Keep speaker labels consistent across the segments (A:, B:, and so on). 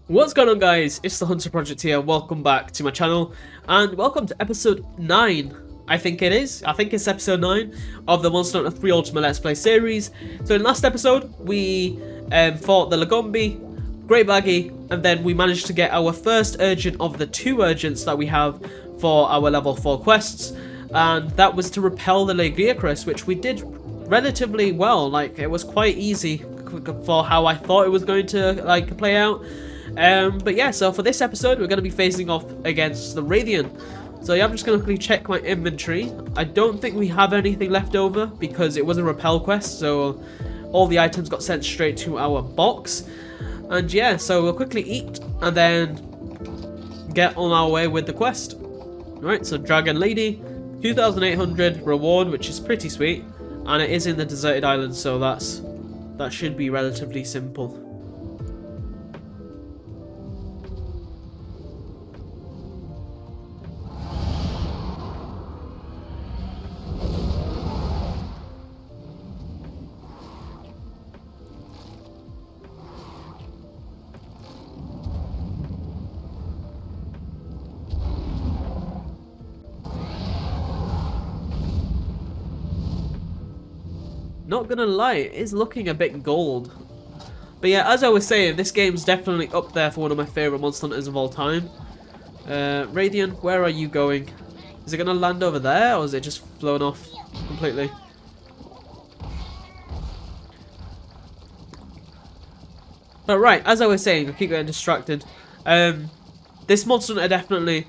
A: What's going on, guys? It's the Hunter Project here. Welcome back to my channel and welcome to episode 9. I think it's episode 9 of the Monster Hunter 3 Ultimate Let's Play series. So in last episode we fought the Lagombi, Great Baggy, and then we managed to get our first urgent of the 2 urgents that we have for our level 4 quests, and that was to repel the Lagiacrus, which we did relatively well. Like, it was quite easy for how I thought it was going to play out. But yeah, so for this episode we're going to be facing off against the Radiant. So yeah, I'm just going to quickly check my inventory. I don't think we have anything left over because it was a repel quest, so all the items got sent straight to our box. And yeah, so we'll quickly eat and then get on our way with the quest. Alright, so Dragon Lady, 2,800 reward, which is pretty sweet, and it is in the deserted island, so that should be relatively simple. Not gonna lie, it is looking a bit gold. But yeah, as I was saying, this game's definitely up there for one of my favourite Monster Hunters of all time. Radiant, where are you going? Is it gonna land over there, or is it just flown off completely? But right, as I was saying, I keep getting distracted. This Monster Hunter definitely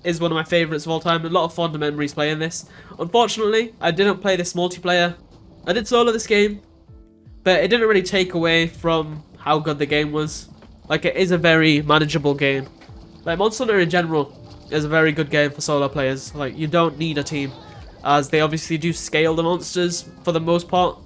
A: is one of my favourites of all time. A lot of fond memories playing this. Unfortunately, I didn't play this multiplayer. I did solo this game, but it didn't really take away from how good the game was. Like, it is a very manageable game. Like, Monster Hunter in general is a very good game for solo players. Like, you don't need a team, as they obviously do scale the monsters for the most part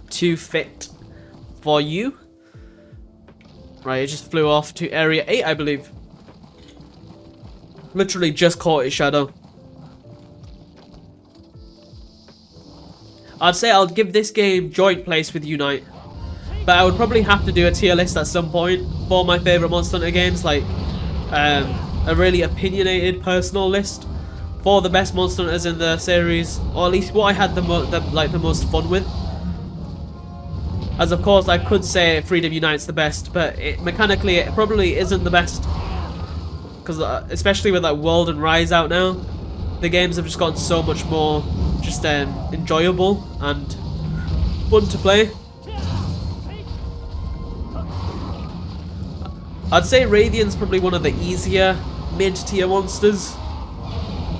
A: to fit for you. Right, it just flew off to area 8, I believe. Literally just caught its shadow. I'd say I'll give this game joint place with Unite, but I would probably have to do a tier list at some point for my favourite Monster Hunter games, like a really opinionated personal list for the best Monster Hunters in the series, or at least what I had the most fun with. As of course I could say Freedom Unite's the best, but mechanically it probably isn't the best, because especially with like World and Rise out now, the games have just gotten so much more just enjoyable and fun to play. I'd say Radiant's probably one of the easier mid-tier monsters,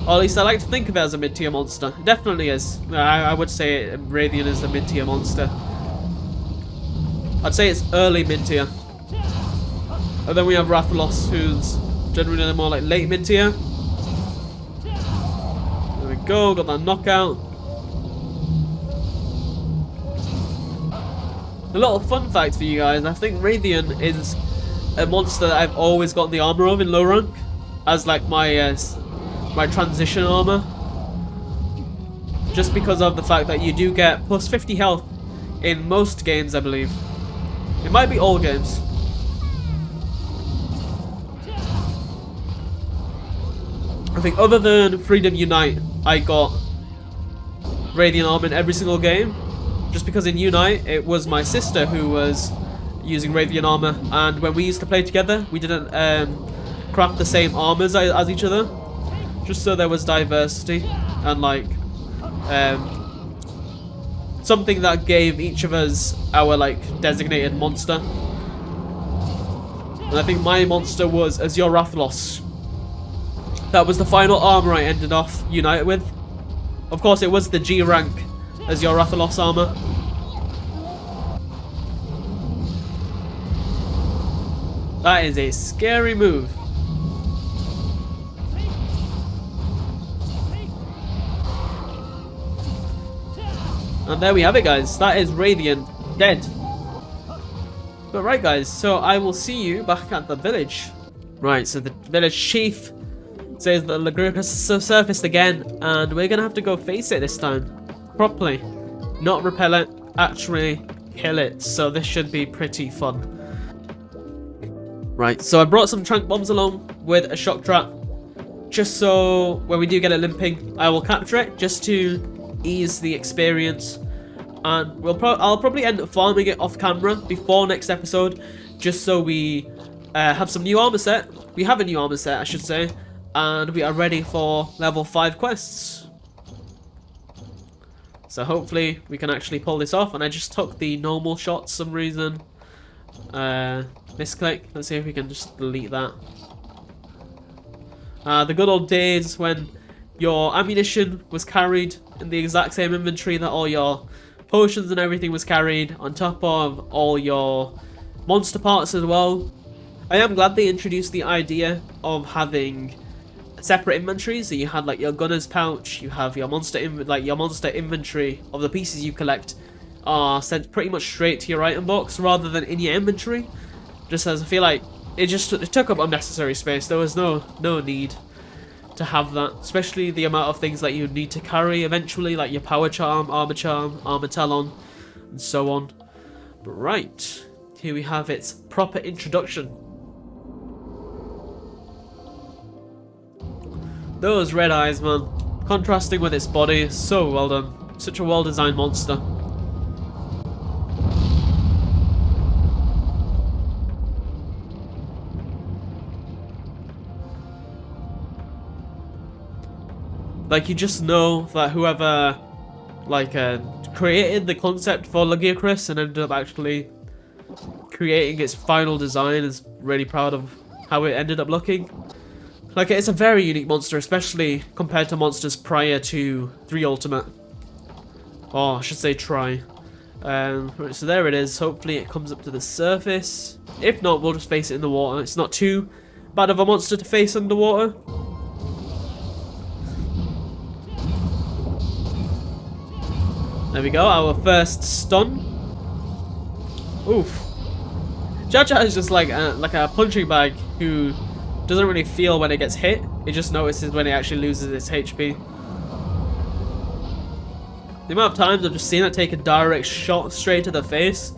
A: or at least I like to think of it as a mid-tier monster. It definitely is. I would say Radiant is a mid-tier monster. I'd say it's early mid-tier, and then we have Rathalos, who's generally more like late mid-tier. There we go, got that knockout. A lot of fun facts for you guys. I think Radiant is a monster that I've always got the armor of in low rank, as like my my transition armor, just because of the fact that you do get plus 50 health in most games, I believe. It might be all games. I think other than Freedom Unite, I got Radiant armor in every single game, just because in Unite it was my sister who was using Radiant armor, and when we used to play together we didn't craft the same armors as each other, just so there was diversity and like something that gave each of us our like designated monster. And I think my monster was Azure Rathalos. That was the final armor I ended off United with. Of course, it was the G rank as your Rathalos armor. That is a scary move. And there we have it, guys. That is Radiant dead. But right, guys, so I will see you back at the village. Right, so the village chief says that Lagiacrus has surfaced again, and we're gonna have to go face it this time properly, not repel it, actually kill it. So this should be pretty fun. Right, so I brought some trank bombs along with a shock trap, just so when we do get it limping, I will capture it, just to ease the experience. And I'll probably end up farming it off camera before next episode, just so we have some new armor set. We have a new armor set, I should say, and we are ready for level 5 quests. So hopefully we can actually pull this off. And I just took the normal shot for some reason. Misclick. Let's see if we can just delete that. The good old days when your ammunition was carried in the exact same inventory that all your potions and everything was carried, on top of all your monster parts as well. I am glad they introduced the idea of having separate inventories. So you had like your gunner's pouch, you have your monster inventory of the pieces you collect are sent pretty much straight to your item box rather than in your inventory. Just as I feel like it took up unnecessary space. There was no need to have that, especially the amount of things that you need to carry eventually, like your power charm, armor talon, and so on. But right, here we have its proper introduction. Those red eyes, man. Contrasting with its body, so well done. Such a well-designed monster. Like, you just know that whoever, like, created the concept for Lagiacrus and ended up actually creating its final design is really proud of how it ended up looking. Like, it's a very unique monster, especially compared to monsters prior to 3 Ultimate. Oh, I should say try. Right, so there it is. Hopefully it comes up to the surface. If not, we'll just face it in the water. It's not too bad of a monster to face underwater. There we go, our first stun. Oof. Jaja is just like a punching bag who doesn't really feel when it gets hit. It just notices when it actually loses its HP. The amount of times I've just seen it take a direct shot straight to the face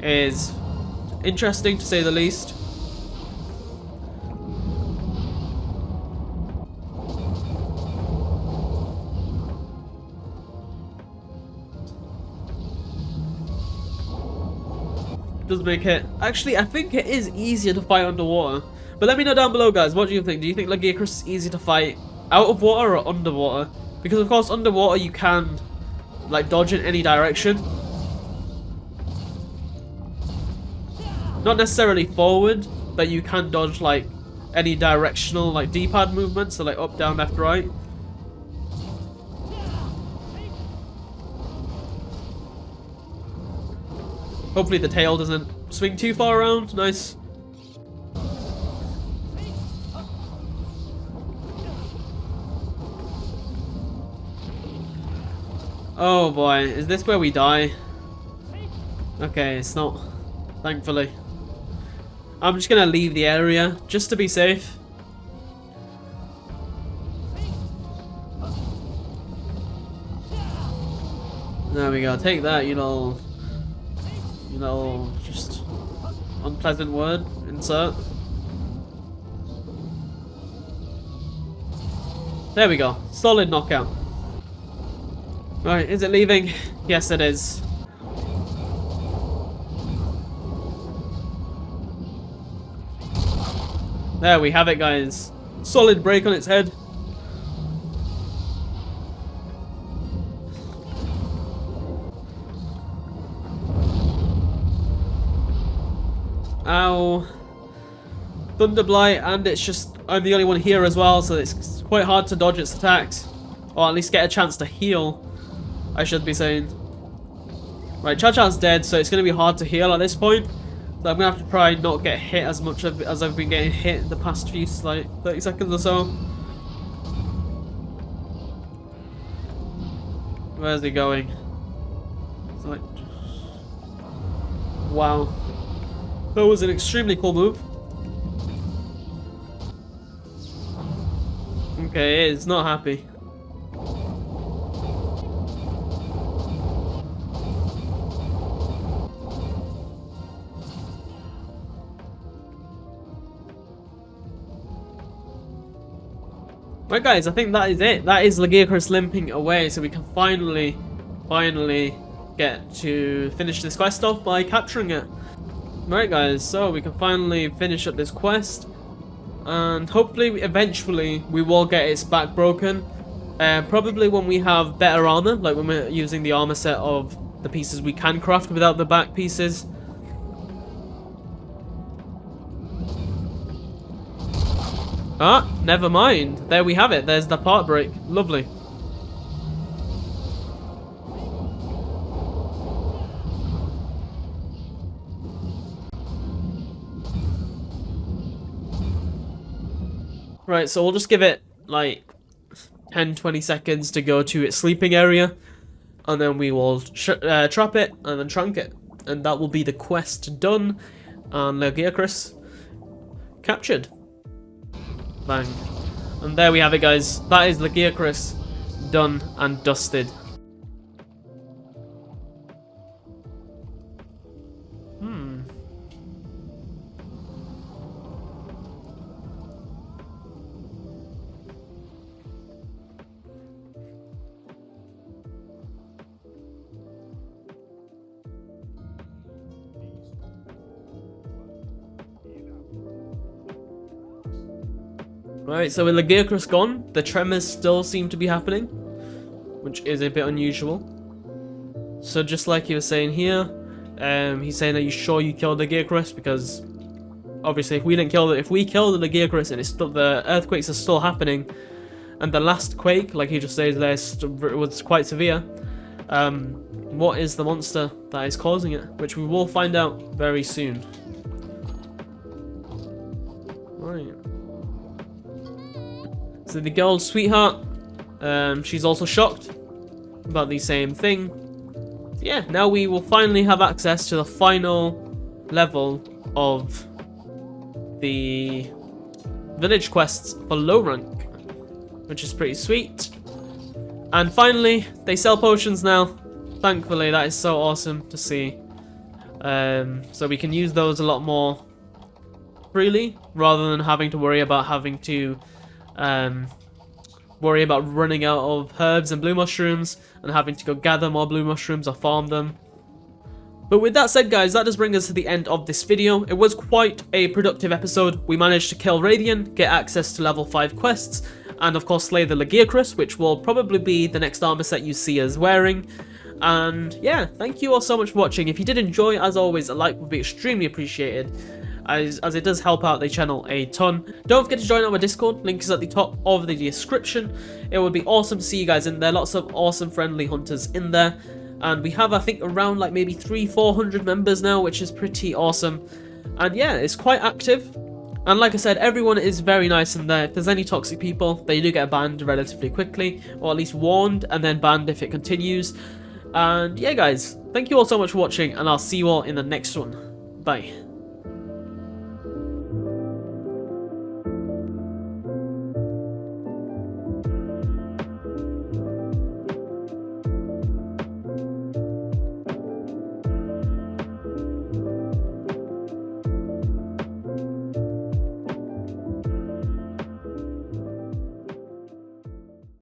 A: is interesting, to say the least. Does make it. Actually, I think it is easier to fight underwater. But let me know down below, guys. What do you think? Do you think Lagiacrus is easy to fight out of water or underwater? Because of course, underwater you can like dodge in any direction. Not necessarily forward, but you can dodge like any directional like D-pad movements, so like up, down, left, right. Hopefully the tail doesn't swing too far around. Nice. Oh boy, is this where we die? Okay, it's not. Thankfully. I'm just gonna leave the area, just to be safe. There we go, take that, you know, just unpleasant word, insert. There we go, solid knockout. Right, is it leaving? Yes, it is. There we have it, guys. Solid break on its head. Ow. Thunderblight, and it's just, I'm the only one here as well, so it's quite hard to dodge its attacks. Or at least get a chance to heal, I should be saying. Right, Cha-Cha's dead, so it's going to be hard to heal at this point. So I'm going to have to try not get hit as much as I've been getting hit in the past few, like, 30 seconds or so. Where's he going? It's like... Wow. That was an extremely cool move. Okay, it's not happy. Right guys, I think that is it. That is Lagiacrus limping away, so we can finally get to finish this quest off by capturing it. Right guys, so we can finally finish up this quest, and hopefully eventually we will get its back broken. Probably when we have better armor, like when we're using the armor set of the pieces we can craft without the back pieces. Ah, never mind. There we have it. There's the part break. Lovely. Right, so we'll just give it like 10-20 seconds to go to its sleeping area, and then we will trap it and then trunk it, and that will be the quest done and Lagiacrus captured. Bang. And there we have it guys, that is Lagiacrus done and dusted. Right, so with Lagiacrus gone, the tremors still seem to be happening, which is a bit unusual. So just like he was saying here, he's saying, are you sure you killed Lagiacrus? Because obviously if we killed the Lagiacrus and it's still, the earthquakes are still happening, and the last quake, like he just says there, was quite severe, what is the monster that is causing it? Which we will find out very soon. Right. So the girl's sweetheart, she's also shocked about the same thing. So yeah, now we will finally have access to the final level of the village quests for low rank, which is pretty sweet. And finally, they sell potions now. Thankfully, that is so awesome to see. So we can use those a lot more freely, rather than having to worry about running out of herbs and blue mushrooms and having to go gather more blue mushrooms or farm them. But with that said guys, that does bring us to the end of this video. It was quite a productive episode. We managed to kill Radian, get access to level 5 quests, and of course slay the Lagiacrus, which will probably be the next armor set you see us wearing. And yeah, thank you all so much for watching. If you did enjoy, as always, a like would be extremely appreciated, as it does help out the channel a ton. Don't forget to join our Discord, link is at the top of the description. It would be awesome to see you guys in there, lots of awesome friendly hunters in there. And we have, I think, around like maybe 300-400 members now, which is pretty awesome. And yeah, it's quite active. And like I said, everyone is very nice in there. If there's any toxic people, they do get banned relatively quickly, or at least warned, and then banned if it continues. And yeah guys, thank you all so much for watching, and I'll see you all in the next one. Bye.